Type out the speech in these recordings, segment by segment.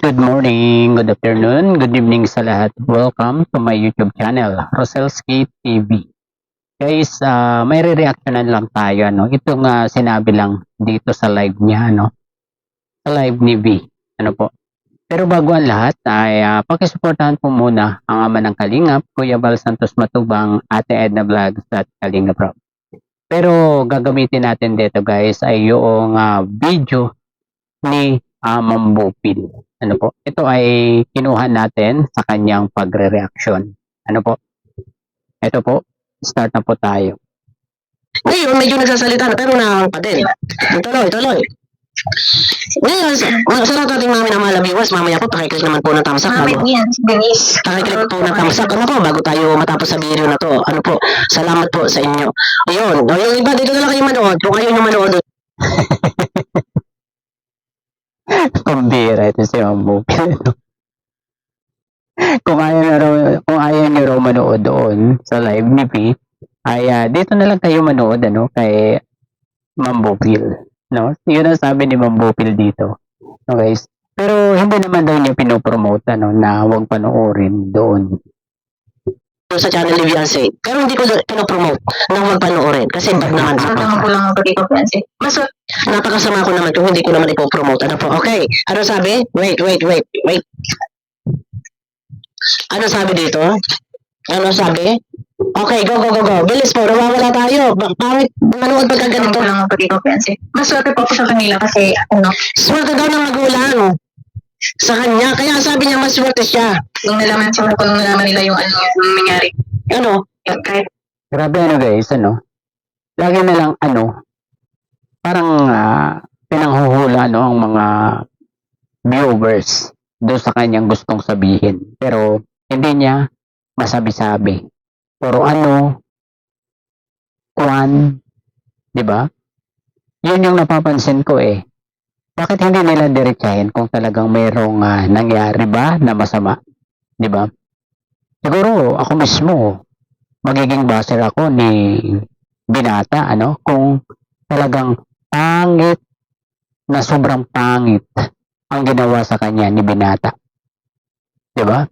good morning, good afternoon, good evening sa lahat. Welcome to my YouTube channel, Roselski TV. Guys, may re-reactionan lang tayo, no? Itong sinabi lang dito sa live niya, no? Sa live ni V, ano po. Pero bago ang lahat, ay pakisuportahan po muna ang ama ng Kalingap, Kuya Val Santos Matubang, Ate Edna Vlogs at Kalingap Rob. Pero gagamitin natin dito guys ay yung video ni Mambupil. Ano po? Ito ay kinuha natin sa kanyang pagre-reaction. Ano po? Ito po. Start na po tayo. Ngayon, medyo nagsasalita na, pero nakakang pa din. Tuloy. Ngayon, sa lahat ating mga minamahal viewers, mamaya po, pakiclick naman po ng thumbs up. Pakiclick po ng thumbs up. Ano po, bago tayo matapos sa video na to. Ano po, salamat po sa inyo. Ayun, yung iba, dito na lang kayo manood. Kung ayaw nyo manood, Pambira ito si Mambupil. kung ayaw nyo raw manood doon sa live ni P, ay dito na lang kayo manood kay Mambupil. No? Yun ang sabi ni Mambupil dito. No, guys? Pero hindi naman daw niya pinopromote na huwag panoorin doon sa channel ni Beyonce. Pero hindi ko pinopromote na huwag panoorin. Kasi bad naman sa ko lang ako dito, Beyonce. Mas napakasama ko naman kung hindi ko naman ipopromote. Ano po? Okay. Ano sabi? Wait. Ano sabi dito? Ano sabi? Okay, go. Bilis po, nawawala tayo. Bakit manood pagka ganito? Ako lang ako dito, Beyonce. Mas swerte po ako sa kanila kasi swerte daw ng magulang sa kanya. Kaya sabi niya mas swerte siya. Nung nalaman nila yung nangyari. Ano? Kahit Grabe guys, lagi na lang parang pinanghuhula ang mga viewers doon sa kanyang gustong sabihin. Pero hindi niya masabi-sabi. Pero di ba? Yun yung napapansin ko eh. Bakit hindi nila diretsahin kung talagang mayroong nangyari ba na masama? Di ba? Siguro ako mismo magiging baser ako ni Binata kung talagang pangit na sobrang pangit ang ginawa sa kanya ni Binata. Di ba?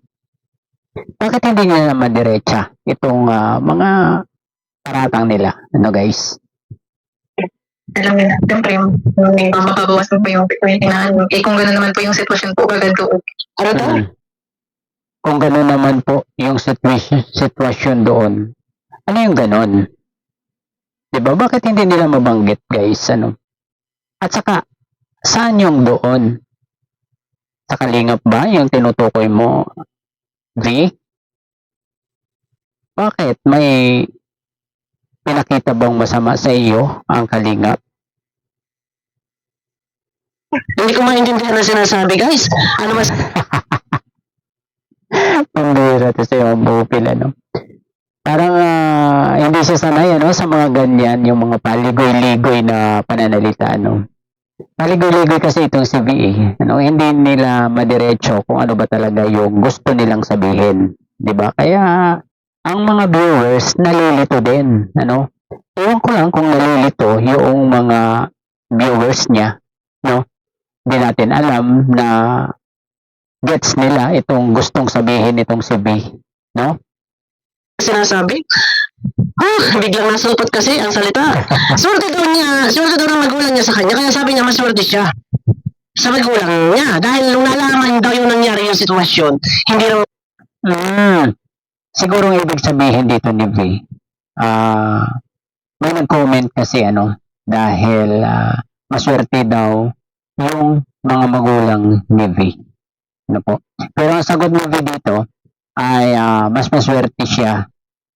Bakit hindi nila madiretsa itong mga paratang nila? Guys? Alam nila, siyempre, mapabawas mo po yung tinaan. Kung gano'n naman po yung sitwasyon po, agad doon. Ano to? Kung gano'n naman po yung sitwasyon doon, ano yung gano'n? Diba? Bakit hindi nila mabanggit, guys? At saka, saan yung doon? Sa Kalingap ba yung tinutukoy mo, V? Bakit? May pinakita bang masama sa iyo ang Kalingap? Hindi ko maintindihan na sinasabi, guys. Ano mas... Pambira to sa Mambupil, Parang hindi siya sanay, sa mga ganyan, yung mga paligoy-ligoy na pananalita, Paligoy-ligoy kasi itong si V, Hindi nila madiretso kung ano ba talaga yung gusto nilang sabihin, di ba? Kaya, ang mga viewers nalilito din, Ewan ko lang kung nalilito yung mga viewers niya, Hindi natin alam na gets nila itong gustong sabihin itong si V, Sinasabi? Biglang nasulpot kasi ang salita. Swerte daw ng magulang niya sa kanya, kaya sabi niya maswerte siya sa magulang niya. Dahil nung nalaman daw yung nangyari yung sitwasyon, hindi raw... Siguro ang ibig sabihin dito ni V, may nag-comment kasi dahil maswerte daw yung mga magulang ni V. Po? Pero ang sagot ni V dito ay mas maswerte siya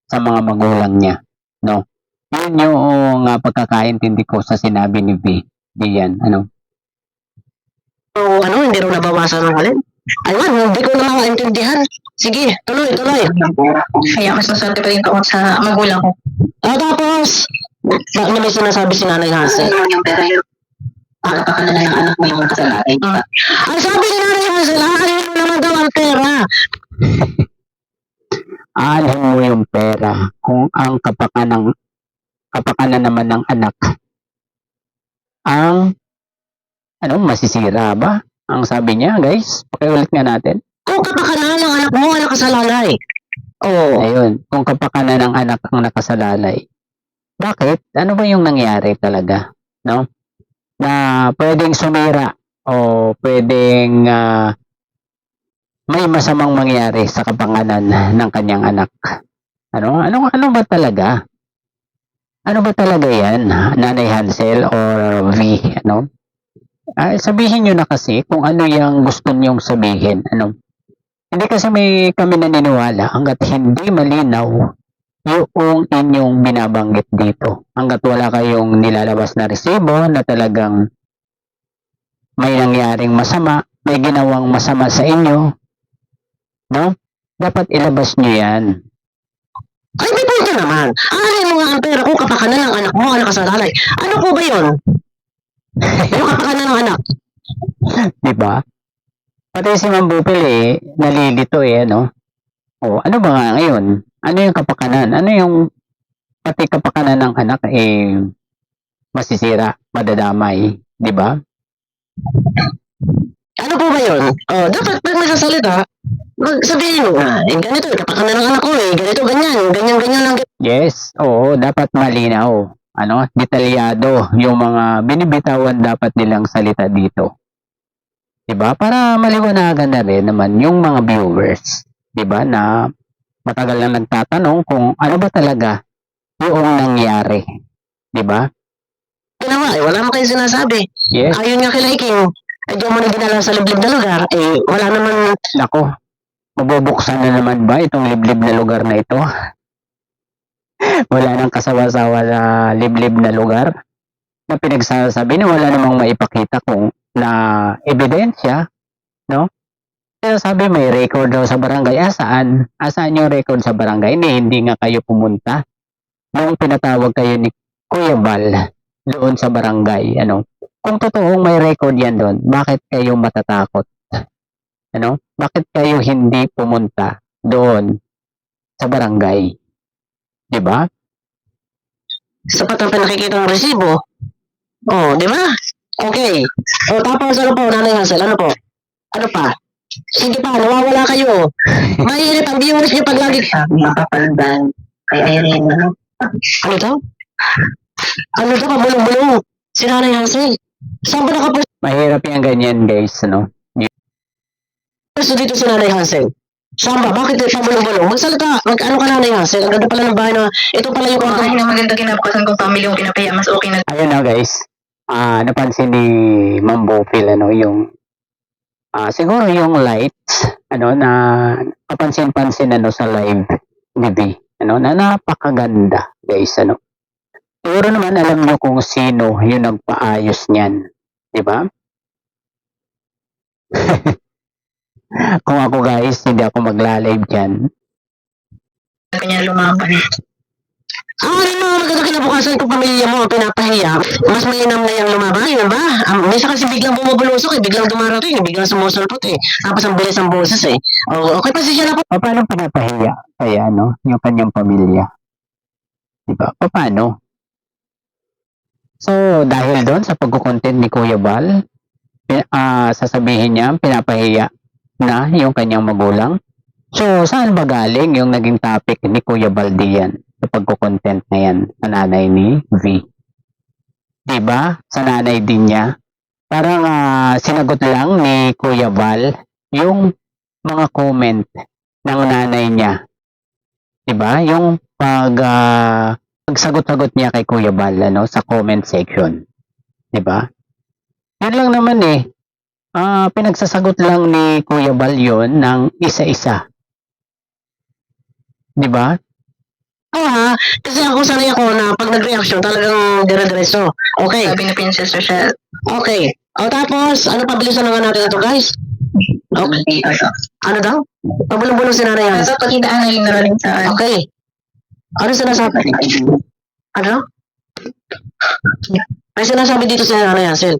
sa mga magulang niya, Yun yung pagkakaintindi ko sa sinabi ni V. Diyan, hindi raw nabawasan ng alin. Ayun, hindi ko na maintindihan. Sige, tuloy. Kaya mas maswerte pa rin ako sa magulang ko. Tapos, bakit may sinasabi si Nanay Hansel? Yung pera yun. Pagkakapalan na ng anak mo yung kasalanan. Ang sabi ni Nanay Hansel, aanin mo naman daw ang pera. Aanin mo yung pera kung ang kapakanan naman ng anak ang masisira ba? Ang sabi niya, guys, pakiulit nga natin. Kung kapakanan ng anak mo, anak kasalalay. Oo. Ayun, kung kapakanan ng anak ang nakasalalay. Bakit? Ano ba yung nangyari talaga? No? Na pwedeng sumira o pwedeng may masamang mangyari sa kapakanan ng kanyang anak. Ano ba talaga? Ano ba talaga yan? Nanay Hansel or V? Sabihin nyo na kasi kung ano yung gusto nyong sabihin. Hindi kasi kami naniniwala hanggat hindi malinaw yung inyong binabanggit dito. Hanggat wala kayong nilalabas na resibo na talagang may nangyaring masama, may ginawang masama sa inyo, no? Dapat ilabas nyo yan. Ay, may punto naman. Ano mo nga ang pera kung kapakanan ng anak mo, anak kasalalay? Ano po ba yun? Yung kapakanan ng anak. Diba? Pati si Ma'am Bupil nalilito O, ano ba nga ngayon? Ano yung kapakanan? Ano yung pati kapakanan ng anak masisira, madadamay, di ba? Ano po ba yun? Oh, dapat pag nagsasalita, sabihin mo nga, ganito, kapakanan ng anak ko ganito, ganyan ang Yes, oo, dapat malinaw. Detalyado yung mga binibitawan dapat nilang salita dito. Diba? Para maliwanagan na rin naman yung mga viewers. Diba? Na matagal na nagtatanong kung ano ba talaga yung nangyari. Diba? ginawa wala mo kayo sinasabi. Yes. Ayun nga kay King, diyan mo na dinala sa liblib na lugar, wala naman. Nako, mabubuksan na naman ba itong liblib na lugar na ito? Wala nang kasawa-sawa sa liblib na lugar na pinagsasabi na wala namang maipakita kung na ebidensya, no? Kaya sabi may record daw sa barangay. Saan? Saan yung record sa barangay? Hindi nga kayo pumunta. Nung pinatawag kayo ni Kuya Bal doon sa barangay, kung totoong may record yan doon, bakit kayo matatakot? Bakit kayo hindi pumunta doon sa barangay? Diba? Sapat ang pinakikita ng resibo. Oh, di ba? Okay. O tapos ano po, Nanay Hansel, ano po? Ano pa? Sige pa, nawawala kayo. Mahirap ang viewers niyo pag lagi. Mapapaldan kay Irene, Ano daw? Ano daw, pabulong-bulong? Si Nanay Hansel. Saan ba nakapusto Mahirap yung ganyan, guys, dito si Nanay Hansel? Saan ba? Bakit pabulong-bulong? Magsalita. Ano ka, Nanay Hansel? Ang ganda pala ng bahay na ito pala yung Kung kahit na maganda kinabukasan kong family yung pinapaya, mas okay na. Ayun na, guys. Napansin ni Ma'am Bopil, yung siguro yung lights, na kapansin-pansin, sa live ni B, na napakaganda, guys, Siguro naman alam nyo kung sino yung nagpaayos niyan, di ba? Kung ako, guys, hindi ako magla-live dyan. Kanya lumaban. Ano mga maganda kinabukasan kung pamilya mo ang pinapahiya, mas mainam na yung lumaban, yun ba? Minsan kasi biglang bumubulusok biglang dumarating, biglang sumusulpot Tapos ang bilis ang boses Okay, pasensya na po. Paano pinapahiya kaya, yung kanyang pamilya? Diba? Paano? So, dahil doon sa pagkukontent ni Kuya Bal, sasabihin niya, pinapahiya na yung kanyang magulang. So, saan ba galing yung naging topic ni Kuya Bal diyan sa pagkukontent na yan sa nanay ni V? Diba? Sa nanay din niya. Parang sinagot lang ni Kuya Bal yung mga comment ng nanay niya. Diba? Yung pagsagot-sagot niya kay Kuya Bal sa comment section. Diba? Yan lang naman pinagsasagot lang ni Kuya Bal yun ng isa-isa. Diba? Kasi ako sanay ako na pag nag-reaction talagang dire-diretso. Okay. Sabi na Princess Rochelle. Okay. Tapos, ano pabilisan naman natin ito, guys? Okay. Ano daw? Pabulong-bulong si Nanay Hansel. Dapat pakitaan na yung naraling sa Okay. Ano sinasabi? Ano? May sinasabi dito si Nanay Hansel.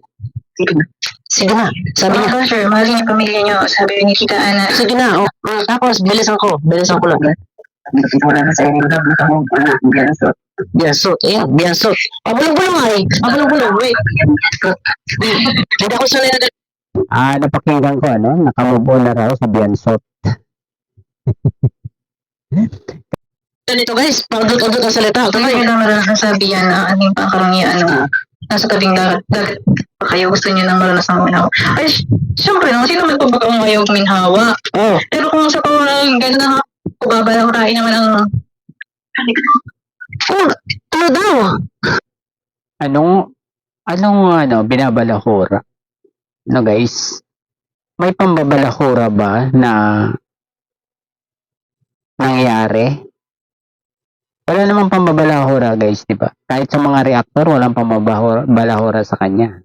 Sige na. Sabi niya. Sure, mahalin yung pamilya nyo. Sabi ni Tita Ana. Sige na. Tapos, bilisan ko lang. Wala na sa inyo. Biyansot. Biyansot. Ayan, biyansot. Pabulong-bulong Pabulong-bulong. Wait. Hindi ako sanay na Napakinggan ko, nakamove on na raw si Biansot. Ganito guys, pagdut-udot ang salita. Kasi Okay. kailangan na nasasabihan na aning pangkaramihan na nasa tabing dagat pa kayo gusto niyo ng maranasang unaw. Ay, syempre, no, sino man po ba kung ayaw minhawa? Oh, Pero kung sa pang ganda, kubabalakain naman ang ano daw? Anong binabalahura? No guys, may pambabalahura ba na nangyari? Wala namang pambabalahura guys, di ba? Kahit sa mga reaktor, walang pambabalahura sa kanya.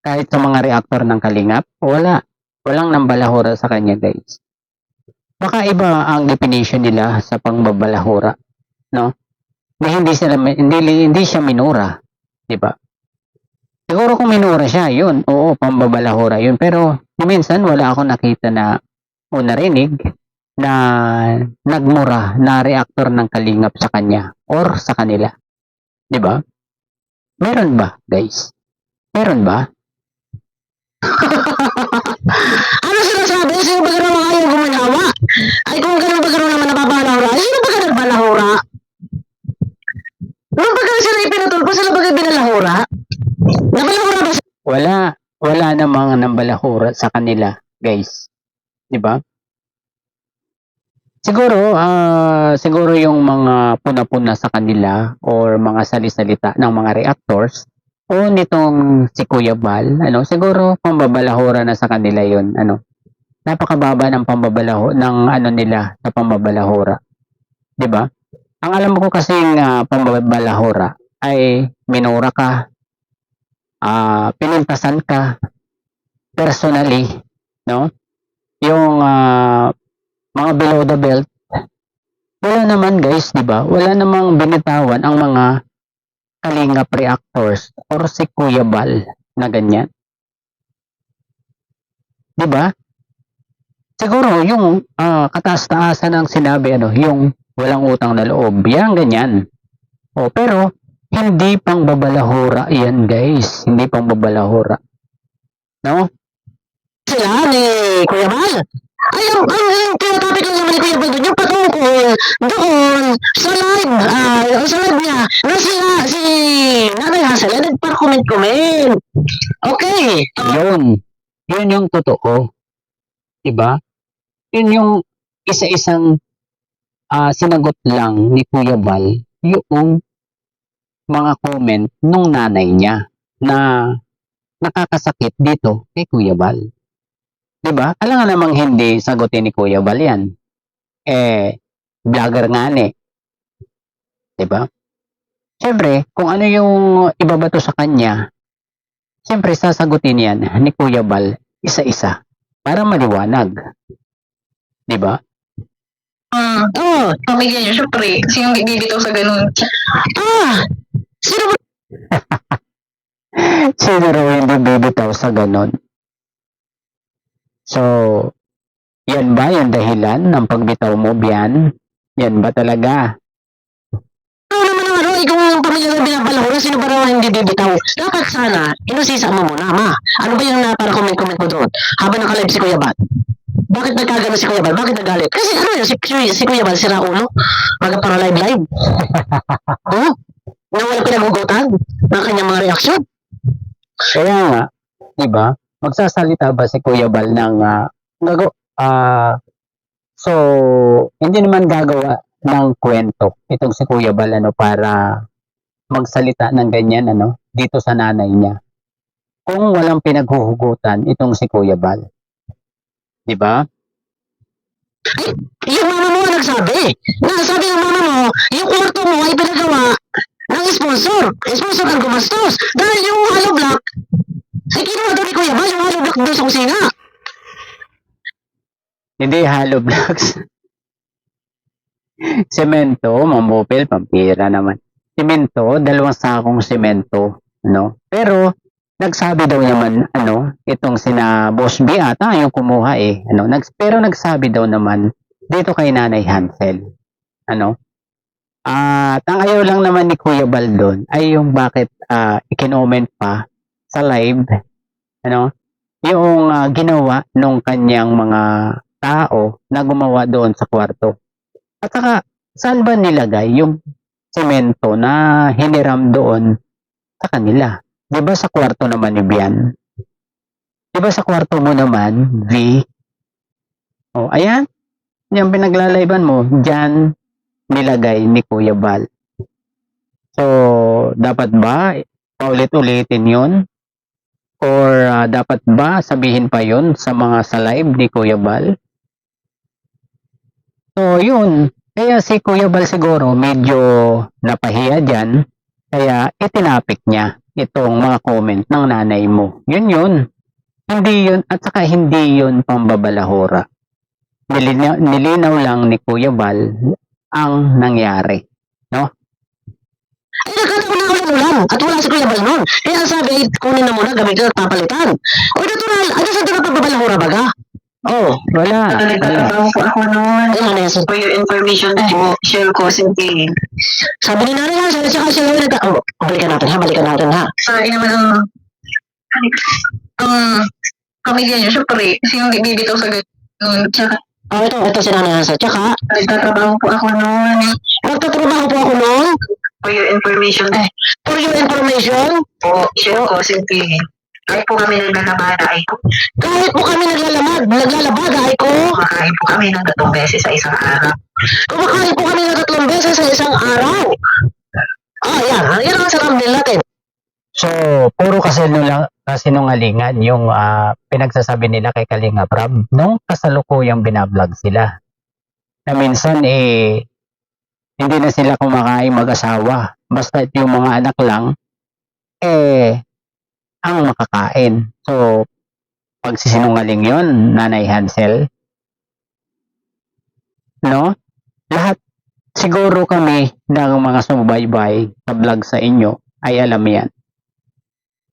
Kahit sa mga reaktor ng Kalingap, walang nambalahura sa kanya guys. Baka iba ang definition nila sa pangbabalahura, no? Na hindi siya minura, di ba? Siguro kung minura siya, yun, oo, pambabalahura yun. Pero minsan wala akong nakita na o narinig na nagmura na reaktor ng Kalingap sa kanya or sa kanila. Di ba? Meron ba, guys? Meron ba? Ano sinasabi? Sino ba ganun mga ayaw gumanhawa? Ay kung ganun ba ganun naman nababalahura? Ay sino ba ganun nagbalahura? Nung ba ganun sila ipinutulpo, sila ba ganun binalahura? Nabalahura ba sila? Wala namang nambalahura sa kanila, guys. Di ba? Siguro yung mga puna-puna sa kanila or mga salisalita ng mga reactors o nitong si Kuya Bal, siguro pambabalahura na sa kanila yun, napakababa ng nila sa pambabalahura. 'Di ba? Ang alam ko kasing pambabalahura ay minura ka, pinuntasan ka personally, no? Yung mga below the belt, wala naman guys, 'di ba? Wala namang binitawan ang mga Kalingap reactors or si Kuya Bal na ganyan. 'Di ba? Siguro yung kataas-taasan ng sinabi yung walang utang na loob, yan ganyan. Pero hindi pang babalahura yan guys, hindi pang babalahura. No? Sila ni Kuya Bal? Ay, ang tinatapik lang naman ni Kuya Bal doon, yung patungkol doon sa live niya, na si Nanay Hazel, ay nagpa-comment. Okay. Yun yung totoo. 'Di ba? Yun yung isa-isang sinagot lang ni Kuya Bal yung mga comment nung nanay niya na nakakasakit dito kay Kuya Bal. 'Di ba? Alam nga namang hindi sagutin ni Kuya Bal yan. Vlogger nga ni. 'Di ba? Siyempre, kung ano yung ibabato sa kanya, siyempre sasagutin yan ni Kuya Bal isa-isa para maliwanag. 'Di ba? pamilya niyo, syempre, sino bibitaw sa ganun? Sino ba? Sino raw hindi bibitaw sa ganon? So, yan ba yung dahilan ng pagbitaw mo, Bian? Yan ba talaga? Ano naman ikaw ang pamilya na binabalahura, sino ba naman hindi bibitaw? Dapat sana, inusisa mo muna, ma. Ano ba yung para comment mo doon? Habang nakalive si Kuya Bal. Bakit nagkagano si Kuya Bal? Bakit nagalit? Kasi si Kuya Bal, sira ulo. Para live. Na wala pinagugutan ng kanyang mga reaksyon. Kaya nga, di ba? Magsasalita ba si Kuya Bal ng so, hindi naman gagawa ng kwento itong si Kuya Bal para magsalita ng ganyan dito sa nanay niya. Kung walang pinaghuhugutan itong si Kuya Bal. 'Di ba? Yung mama mo nagsabi. Sabi ng mama mo, yung kwarto mo ay pinagawa ng sponsor. Sponsor ang gumastos. Dahil yung hollow block, ay kinuha doon ni Kuya Bal yung hollow block doon sa kusina. Hindi hollow blocks. Semento, mamupil, pampira naman. Semento, 2 sakong semento, Pero nagsabi daw naman itong sina Boss B ata yung kumuha pero nagsabi daw naman dito kay Nanay Hansel. At ang ayaw lang naman ni Kuya Bal doon ay yung bakit ikinoment pa sa live yung ginawa nung kanyang mga tao na gumawa doon sa kwarto. At saka, saan ba nilagay yung semento na hiniram doon sa kanila? Di ba sa kwarto naman ni Bian? Di ba sa kwarto mo naman, V? O, ayan. Yung pinaglalayban mo, dyan nilagay ni Kuya Bal. So, dapat ba paulit-ulitin yun? Or dapat ba sabihin pa yun sa mga sa live ni Kuya Bal? So, yun. Kaya si Kuya Bal siguro medyo napahiya dyan. Kaya itinapik niya itong mga comment ng nanay mo. Yun. Hindi yun. At saka hindi yun pambabalahura. Nilinaw lang ni Kuya Bal ang nangyari. No? Ay, nagkataon na ako lang. At wala si Kuya Bal nun. Kaya sabi, kunin na muna, gamit na papalitan. O, natural. Ano sa ito pagbabalahura baga? Oh, Wala. Nagtatrabaho po ako noon. ano na yan? For your information po, share ko simple. Sabi ni nanay ha, sabi siya kasi balikan natin ha. Sa naman ang pamilya niyo, syempre, sino bibitaw sa ganun. Tsaka, Oh, ito si nanay Hansa. Tsaka, nagtatrabaho po ako noon. nagtatrabaho po ako noon. For your information For your information, po, share ko simple. Kahit po kami naglalabada ay kahit po kami naglalabada ay ko, kumakain po kami ng 3 beses sa isang araw. kumakain po kami ng 3 beses sa isang araw. Yan. Yan ang sarap din natin. So, puro kasinungalingan yung pinagsasabi nila kay Kalinga Prab nung kasalukuyang binablog sila. Na minsan hindi na sila kumakain mag-asawa. Basta yung mga anak lang ang makakain. So, pagsisinungaling yon, Nanay Hansel. No? Lahat siguro kami ng mga sumubaybay sa vlog sa inyo ay alam yan.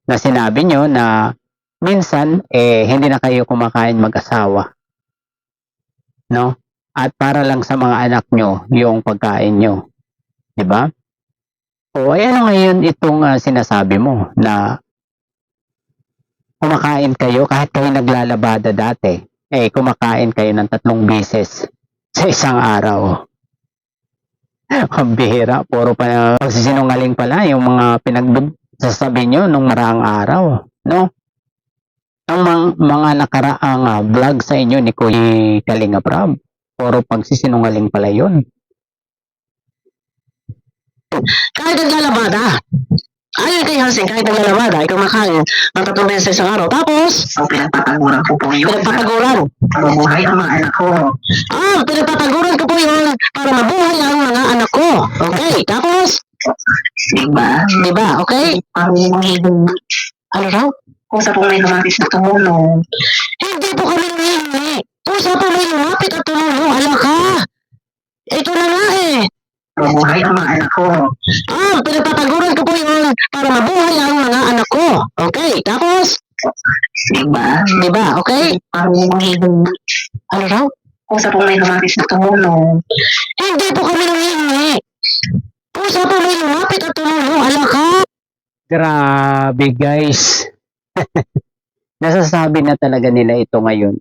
Na sinabi nyo na minsan hindi na kayo kumakain mag-asawa. No? At para lang sa mga anak nyo yung pagkain nyo. 'Di ba? O ay ano ngayon itong sinasabi mo na kumakain kayo kahit kayo naglalabada dati. Kumakain kayo ng 3 beses sa isang araw. Ang bihira, puro pa pagsisinungaling pala yung mga pinagsasabi nyo nung maraang araw, no? Ang mga nakaraang vlog sa inyo ni Kuya Kalinga Prab, puro pagsisinungaling pala yun. Kahit naglalabada. Ayon kay Hansen, kahit naglalabada ay kumakain ng 3 beses sa isang araw. Tapos, Ang pinagpapaguran ko po yun. pinagpapaguran. Mabuhay ang mga anak ko. Pinagpapaguran ko po yun para mabuhay ang mga anak ko. Okay, tapos, Diba? diba, okay? Parang hihing. Ano raw? Kung sa pong may lumapis na tumulong. Hindi po kami nangihingi. Kung sa po may lumapit at tumulong, hala ka. Ito na nga Mabuhay ang mga anak ko. Pinagpapaguran ko po yun para mabuhay ang mga anak ko. Okay, tapos, Diba? diba, okay? Parang hihing. Ano raw? Kung sa pong may lumapis na tumulong. Hindi po kami nangihingi. Kung sa po may lumapit at tumulong, hala ka. Grabe guys. Nasasabi na talaga nila ito ngayon.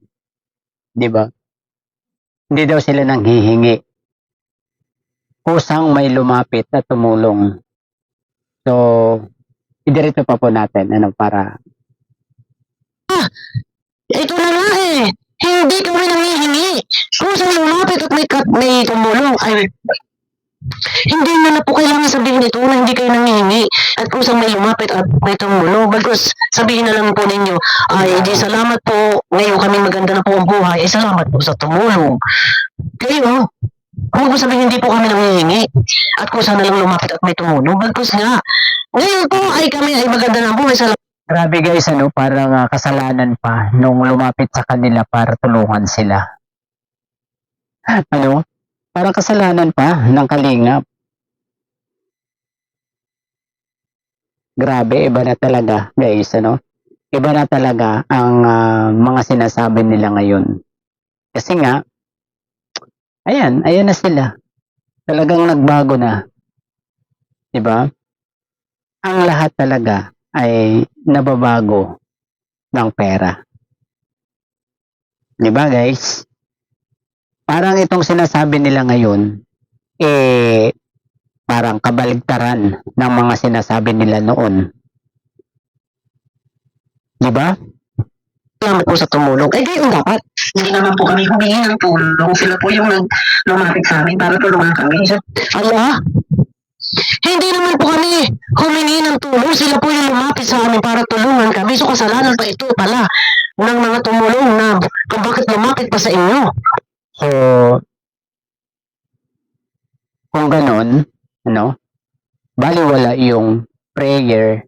'Di ba? Hindi daw sila nanghihingi. Kusang may lumapit at tumulong. So, idiretso pa po natin para Ito na nga Hindi kami nangihingi. Kung sa lumapit at may tumulong, ay hindi mo na po kailangan sabihin ito na hindi kayo nangihingi. At kung sa may lumapit at may tumulong, bagkus sabihin na lang po ninyo, ay di salamat po, ngayon kami maganda na po ang buhay, ay salamat po sa tumulong. Kayo, huwag mo sabihin hindi po kami nangihingi. At kung saan na lang lumapit at may tumulong, bagkus nga. Ngayon po ay kami ay maganda na ang buhay, salamat. grabe guys, parang kasalanan pa nung lumapit sa kanila para tulungan sila. Parang kasalanan pa ng Kalingap. Grabe, iba na talaga guys, Iba na talaga ang mga sinasabi nila ngayon. Kasi nga, ayan na sila. Talagang nagbago na. 'Di ba? Ang lahat talaga ay nababago ng pera. Di ba guys? Parang itong sinasabi nila ngayon, parang kabaligtaran ng mga sinasabi nila noon. Di ba? Salamat po sa tumulong. Gayon dapat. Hindi naman po kami humingi ng tulong. Sila po yung lumapit sa amin para tulungan kami. Ala, hindi naman po kami humingi ng tulong. Sila po yung lumapit sa amin para tulungan kami. So, kasalanan pa ito pala ng mga tumulong na kung bakit lumapit pa sa inyo. So, kung ganon, baliwala yung prayer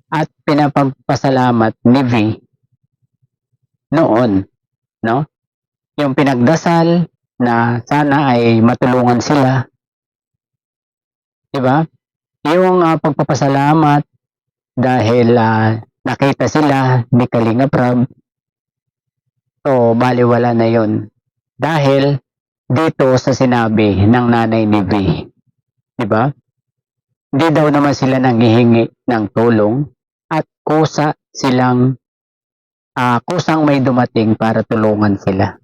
at pinapagpasalamat ni V noon, yung pinagdasal na sana ay matulungan sila, diba? Yung pagpapasalamat dahil nakita sila ni Kalinga Prab, so baliwala na yun dahil dito sa sinabi ng nanay ni V, diba? Hindi daw naman sila nanghihingi ng tulong at kusang may dumating para tulungan sila.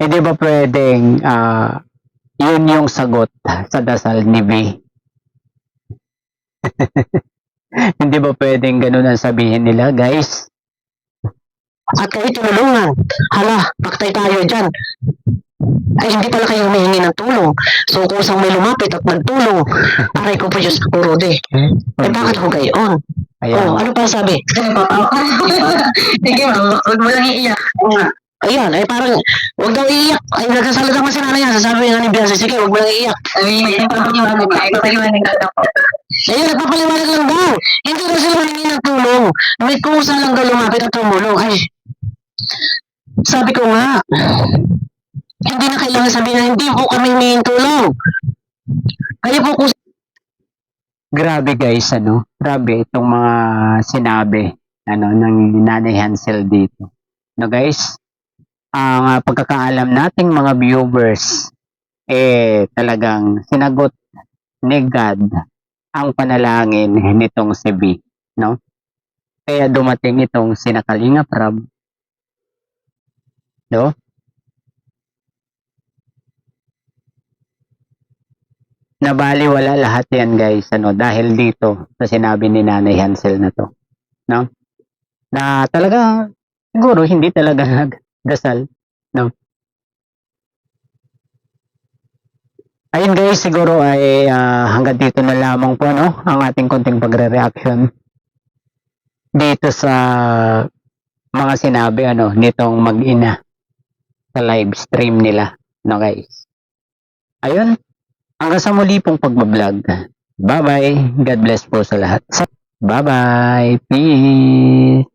Di ba pwedeng yun yung sagot sa dasal ni V? Hindi ba pwedeng ganun ang sabihin nila, guys? At kayo tinulungan. Hala, paktay tayo dyan. Ay, hindi pala kayo humihingi ng tulong. So, kusang may lumapit at nagtulong. Aray ko po Diyos, kurode. Eh, bakit ho gayon? Ayan. Ano pa sabi? Sige, huwag mo lang iiyak. Ayan, parang, huwag daw iiyak. Ay, nagsasalita man si nanay yan. Sasabi nga ni Bianca, sige, huwag mo lang iiyak. Ay, nagpapaliwanag na. Ipapaliwanag na ako. Ayun, nagpapaliwanag lang daw. Hindi na sila humingi ng tulong. May kusa lang daw lumapit at tumulong. Ay, sabi ko nga, hindi na kailangan sabihin na hindi po kami humingi ng tulong. Kayo po kusa. Grabe guys, grabe itong mga sinabi ng Nanay Hansel dito. Guys, ang pagkakaalam nating mga viewers, talagang sinagot ni God ang panalangin nitong si V, Kaya dumating itong sina Kalinga Prab, Nabaliwala lahat yan guys, dahil dito sa sinabi ni Nanay Hansel na to, na talaga, siguro hindi talaga nagdasal, Ayun guys, siguro ay hanggang dito na lamang po, ang ating konting pagre-reaction dito sa mga sinabi, nitong mag-ina sa live stream nila, guys. Ayun. Hanggang sa muli pong pagbablog. Bye-bye. God bless po sa lahat. Bye-bye. Peace.